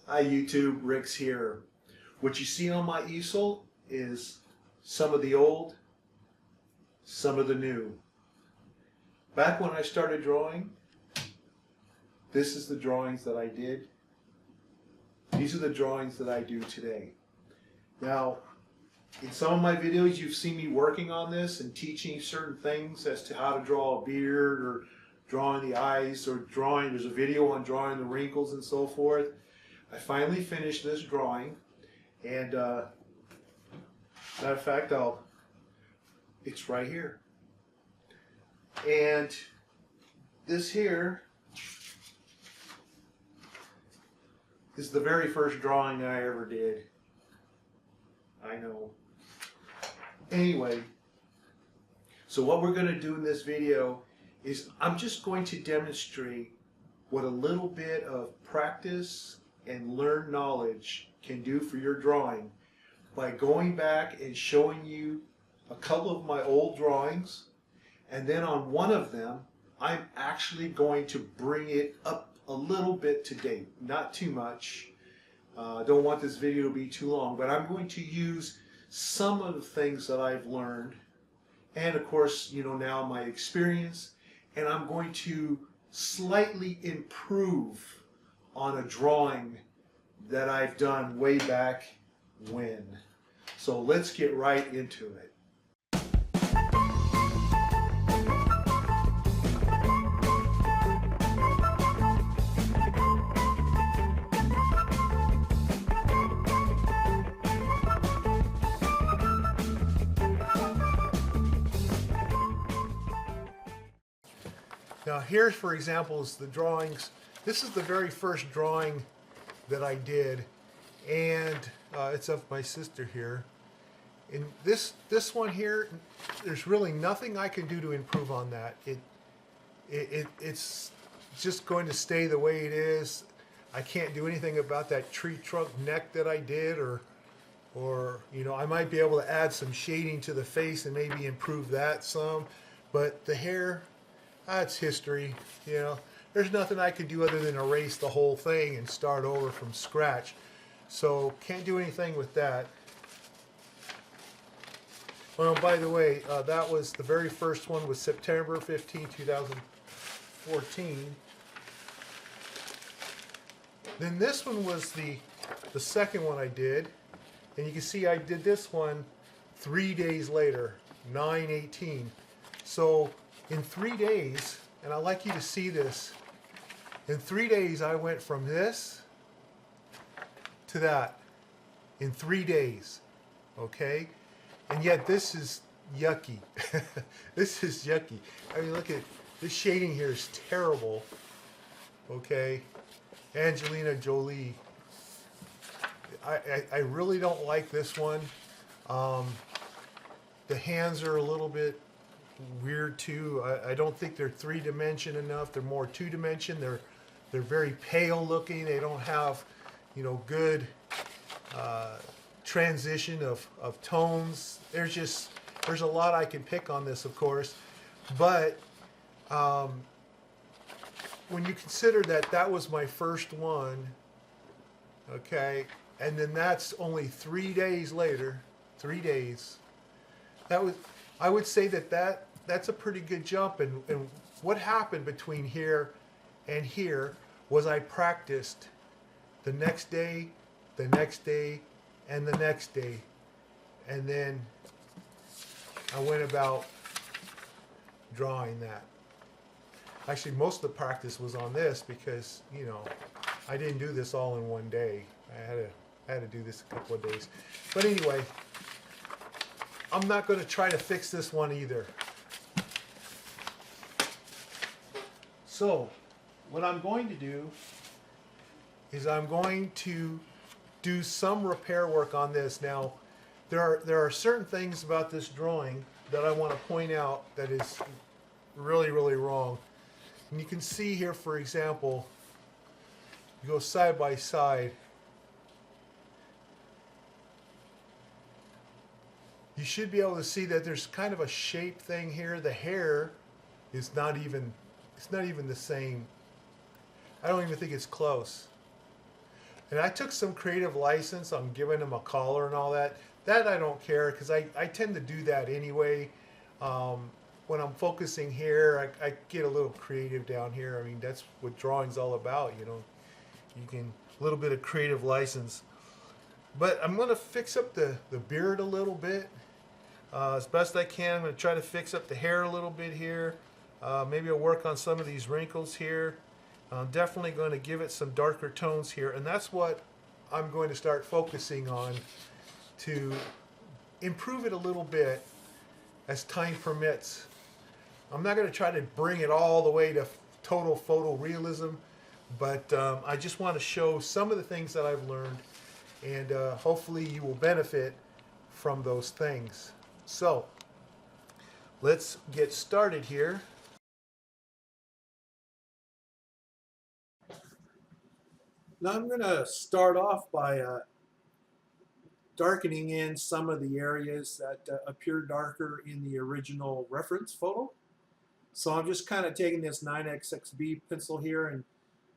Hi YouTube, Rix here. What you see on my easel is some of the old, some of the new. Back when I started drawing, this is the drawings that I did. These are the drawings that I do today. Now, in some of my videos you've seen me working on this and teaching certain things as to how to draw a beard or drawing the eyes or drawing, there's a video on drawing the wrinkles and so forth. I finally finished this drawing, and matter of fact, it's right here. And this here is the very first drawing I ever did. I know. Anyway, so what we're going to do in this video is I'm just going to demonstrate what a little bit of practice and learned knowledge can do for your drawing by going back and showing you a couple of my old drawings, and then on one of them I'm actually going to bring it up a little bit to date, not too much. Don't want this video to be too long, but I'm going to use some of the things that I've learned and of course, you know, now my experience, and I'm going to slightly improve on a drawing that I've done way back when. So let's get right into it. Now here, for example, is the drawings. This is the very first drawing that I did, and it's of my sister here. And this one here, there's really nothing I can do to improve on that. It's just going to stay the way it is. I can't do anything about that tree trunk neck that I did, or you know, I might be able to add some shading to the face and maybe improve that some, but the hair, that's history. You know, there's nothing I could do other than erase the whole thing and start over from scratch. So can't do anything with that. Well, by the way, that was the very first one, was September 15, 2014. Then this one was the second one I did, and you can see I did this one 3 days later, 9/18. So in 3 days, and I'd like you to see this, in 3 days I went from this to that in 3 days, okay? And yet this is yucky. This is yucky. I mean, look at this shading here is terrible, okay? Angelina Jolie. I really don't like this one. The hands are a little bit weird too. I don't think they're 3-dimension enough. They're more 2-dimension. They're very pale looking. They don't have, you know, good transition of tones. There's a lot I can pick on this, of course, but when you consider that that was my first one, okay, and then that's only 3 days later, 3 days, that was, I would say that's a pretty good jump. And what happened between here and here was I practiced the next day, the next day, and the next day. And then I went about drawing that. Actually, most of the practice was on this because, you know, I didn't do this all in one day. I had to do this a couple of days. But anyway, I'm not going to try to fix this one either. So, what I'm going to do is I'm going to do some repair work on this. Now, there are certain things about this drawing that I want to point out that is really, really wrong. And you can see here, for example, you go side by side. You should be able to see that there's kind of a shape thing here. The hair is not even, it's not even the same. I don't even think it's close. And I took some creative license on giving them a collar and all that. That I don't care because I tend to do that anyway. Um, when I'm focusing here, I get a little creative down here. I mean, that's what drawing's all about, you know. You can, a little bit of creative license. But I'm going to fix up the beard a little bit as best I can. I'm going to try to fix up the hair a little bit here. Maybe I'll work on some of these wrinkles here. I'm definitely going to give it some darker tones here, and that's what I'm going to start focusing on to improve it a little bit as time permits. I'm not going to try to bring it all the way to total photorealism, but I just want to show some of the things that I've learned, and hopefully you will benefit from those things. So let's get started here. Now I'm going to start off by darkening in some of the areas that appear darker in the original reference photo. So I'm just kind of taking this 9xxb pencil here and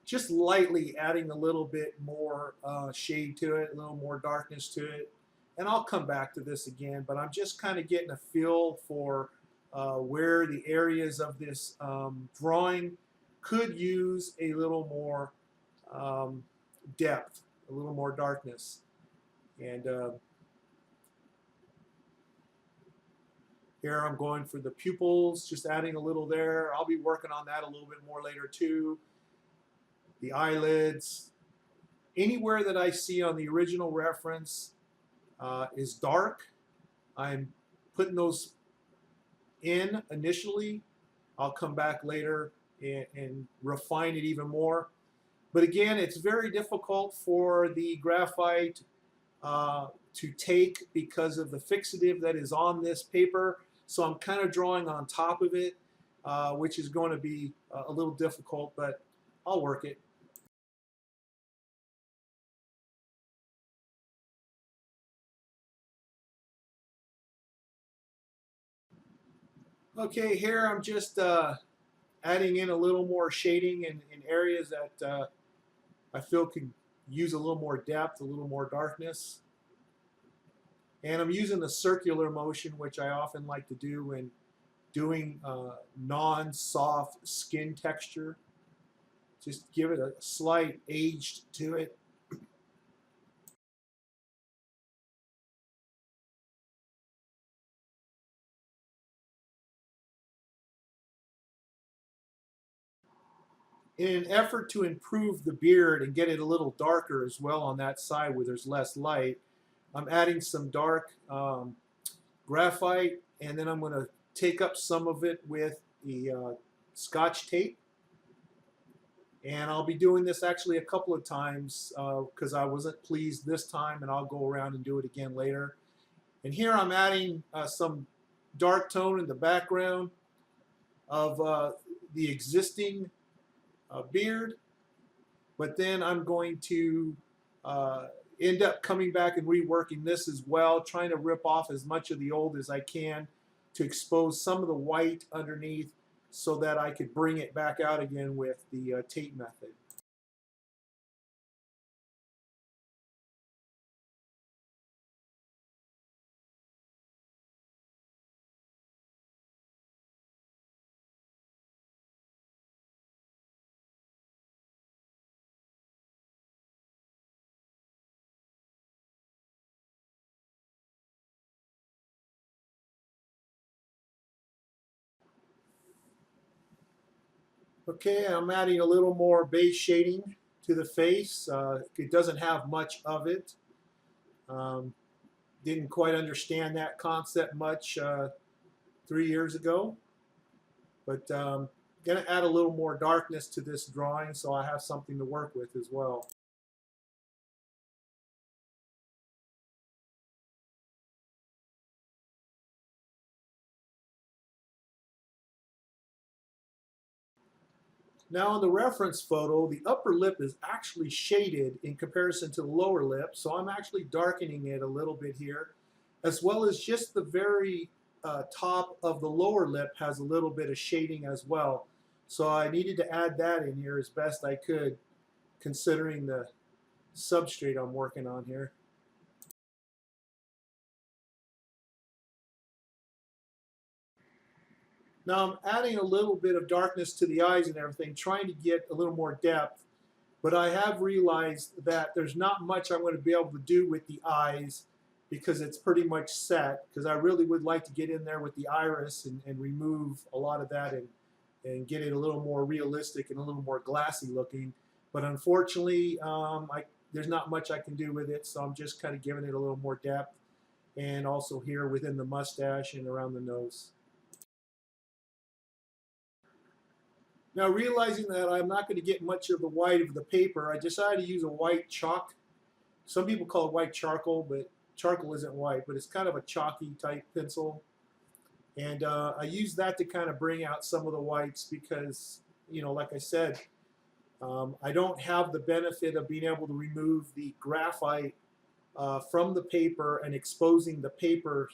just lightly adding a little bit more shade to it, a little more darkness to it. And I'll come back to this again, but I'm just kind of getting a feel for where the areas of this drawing could use a little more depth, a little more darkness. And here I'm going for the pupils, just adding a little there. I'll be working on that a little bit more later too. The eyelids. Anywhere that I see on the original reference is dark, I'm putting those in initially. I'll come back later and refine it even more. But again, it's very difficult for the graphite to take because of the fixative that is on this paper. So I'm kind of drawing on top of it, which is going to be a little difficult, but I'll work it. Okay, here I'm just adding in a little more shading in areas that I feel could use a little more depth, a little more darkness. And I'm using the circular motion, which I often like to do when doing non-soft skin texture. Just give it a slight age to it. In an effort to improve the beard and get it a little darker as well on that side where there's less light, I'm adding some dark graphite, and then I'm going to take up some of it with the Scotch tape. And I'll be doing this actually a couple of times because I wasn't pleased this time, and I'll go around and do it again later. And here I'm adding some dark tone in the background of the existing beard, but then I'm going to end up coming back and reworking this as well, trying to rip off as much of the old as I can to expose some of the white underneath so that I could bring it back out again with the tape method. Okay, I'm adding a little more base shading to the face. It doesn't have much of it. Didn't quite understand that concept much 3 years ago, but going to add a little more darkness to this drawing so I have something to work with as well. Now in the reference photo, the upper lip is actually shaded in comparison to the lower lip, so I'm actually darkening it a little bit here, as well as just the very top of the lower lip has a little bit of shading as well. So I needed to add that in here as best I could, considering the substrate I'm working on here. Now I'm adding a little bit of darkness to the eyes and everything, trying to get a little more depth. But I have realized that there's not much I'm going to be able to do with the eyes because it's pretty much set. Because I really would like to get in there with the iris and remove a lot of that and get it a little more realistic and a little more glassy looking. But unfortunately, there's not much I can do with it, so I'm just kind of giving it a little more depth, and also here within the mustache and around the nose. Now, realizing that I'm not going to get much of the white of the paper, I decided to use a white chalk. Some people call it white charcoal, but charcoal isn't white, but it's kind of a chalky type pencil. And I use that to kind of bring out some of the whites because, you know, like I said, I don't have the benefit of being able to remove the graphite from the paper and exposing the paper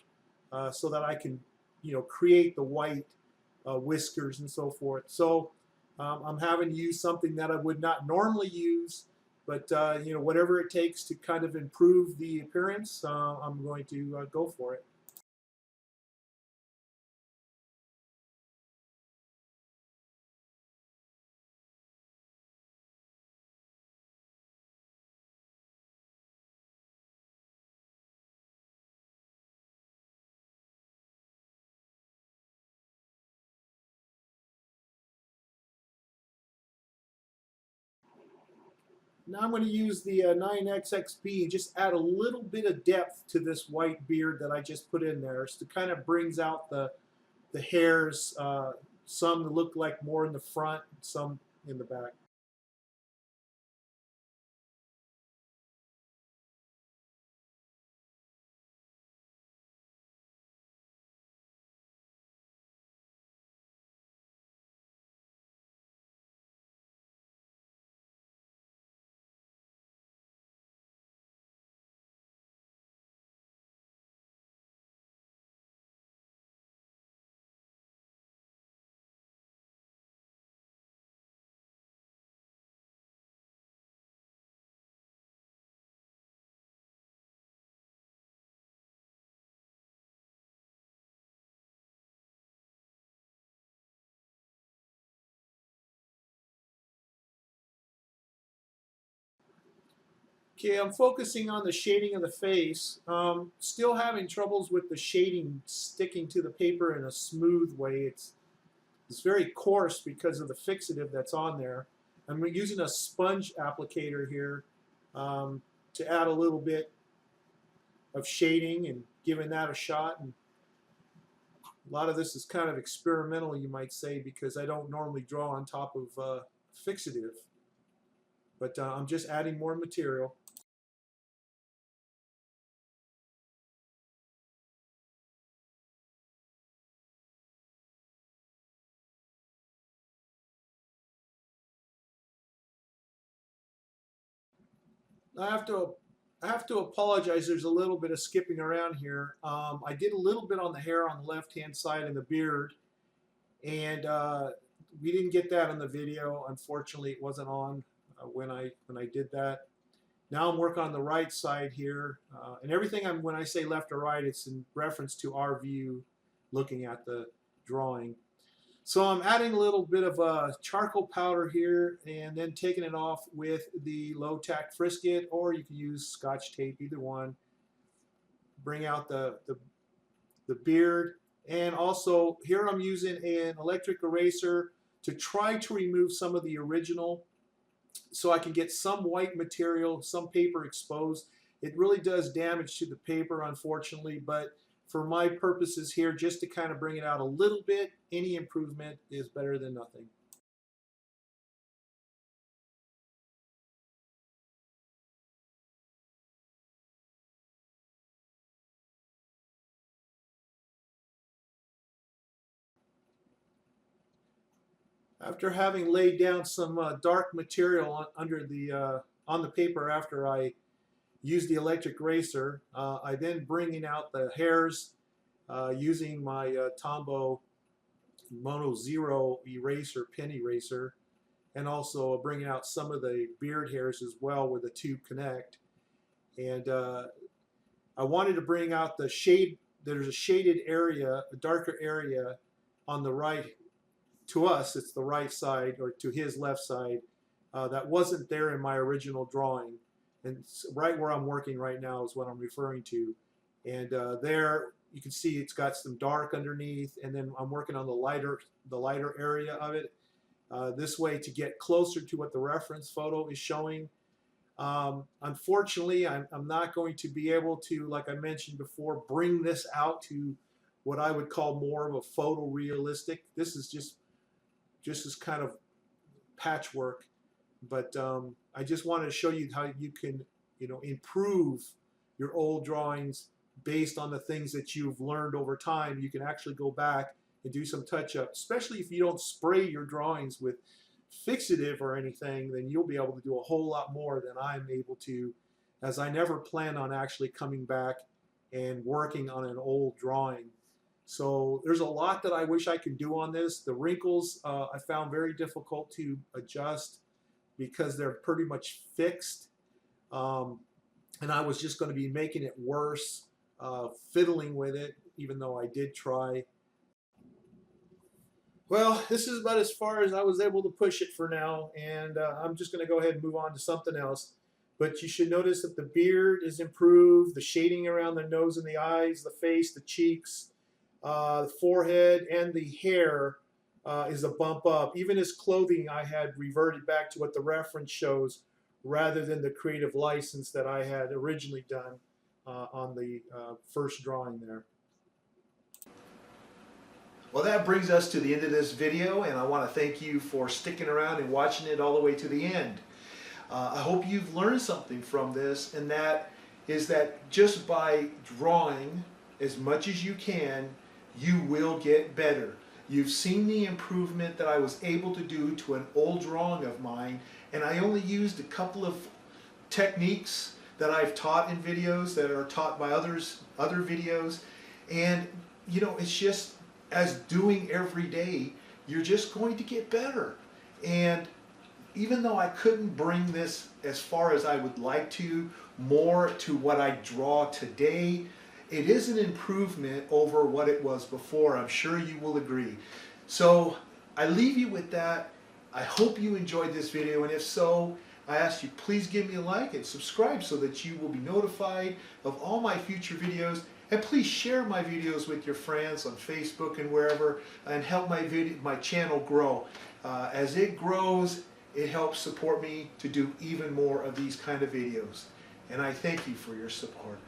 so that I can, you know, create the white whiskers and so forth. So I'm having to use something that I would not normally use, but you know, whatever it takes to kind of improve the appearance, I'm going to go for it. Now I'm going to use the 9XXB and just add a little bit of depth to this white beard that I just put in there, so it kind of brings out the hairs, some look like more in the front, some in the back. Okay, I'm focusing on the shading of the face. Still having troubles with the shading sticking to the paper in a smooth way. It's very coarse because of the fixative that's on there. I'm using a sponge applicator here to add a little bit of shading and giving that a shot. And a lot of this is kind of experimental, you might say, because I don't normally draw on top of fixative. But I'm just adding more material. I have to I have to apologize. There's a little bit of skipping around here. I did a little bit on the hair on the left-hand side and the beard, and we didn't get that in the video. Unfortunately, it wasn't on when I did that. Now I'm working on the right side here, and everything when I say left or right, it's in reference to our view, looking at the drawing. So I'm adding a little bit of charcoal powder here and then taking it off with the low tack frisket, or you can use Scotch tape, either one. Bring out the beard. And also here I'm using an electric eraser to try to remove some of the original so I can get some white material, some paper exposed. It really does damage to the paper, unfortunately, but for my purposes here, just to kind of bring it out a little bit, any improvement is better than nothing. After having laid down some dark material on the paper after I used the electric eraser, I then bringing out the hairs using my Tombow Mono Zero eraser, pen eraser, and also bringing out some of the beard hairs as well where the two connect. And I wanted to bring out the shade. There's a shaded area, a darker area on the right. To us, it's the right side, or to his left side. That wasn't there in my original drawing. And right where I'm working right now is what I'm referring to. And there you can see it's got some dark underneath, and then I'm working on the lighter area of it. This way to get closer to what the reference photo is showing. Unfortunately, I'm not going to be able to, like I mentioned before, bring this out to what I would call more of a photorealistic. This is just as kind of patchwork, but I just wanted to show you how you can, improve your old drawings based on the things that you've learned over time. You can actually go back and do some touch-up, especially if you don't spray your drawings with fixative or anything. Then you'll be able to do a whole lot more than I'm able to, as I never plan on actually coming back and working on an old drawing. So there's a lot that I wish I could do on this. The wrinkles I found very difficult to adjust because they're pretty much fixed. And I was just going to be making it worse, fiddling with it, even though I did try. Well, this is about as far as I was able to push it for now, and I'm just going to go ahead and move on to something else. But you should notice that the beard is improved, the shading around the nose and the eyes, the face, the cheeks, the forehead, and the hair is a bump up. Even his clothing, I had reverted back to what the reference shows rather than the creative license that I had originally done on the first drawing there. Well, that brings us to the end of this video, and I want to thank you for sticking around and watching it all the way to the end. I hope you've learned something from this, and that is that just by drawing as much as you can, you will get better. You've seen the improvement that I was able to do to an old drawing of mine, and I only used a couple of techniques that I've taught in videos that are taught by other videos, and it's just as doing every day, you're just going to get better. And even though I couldn't bring this as far as I would like to, more to what I draw today, it is an improvement over what it was before. I'm sure you will agree. So I leave you with that. I hope you enjoyed this video, and if so, I ask you please give me a like and subscribe so that you will be notified of all my future videos. And please share my videos with your friends on Facebook and wherever, and help my channel grow. As it grows, it helps support me to do even more of these kind of videos. And I thank you for your support.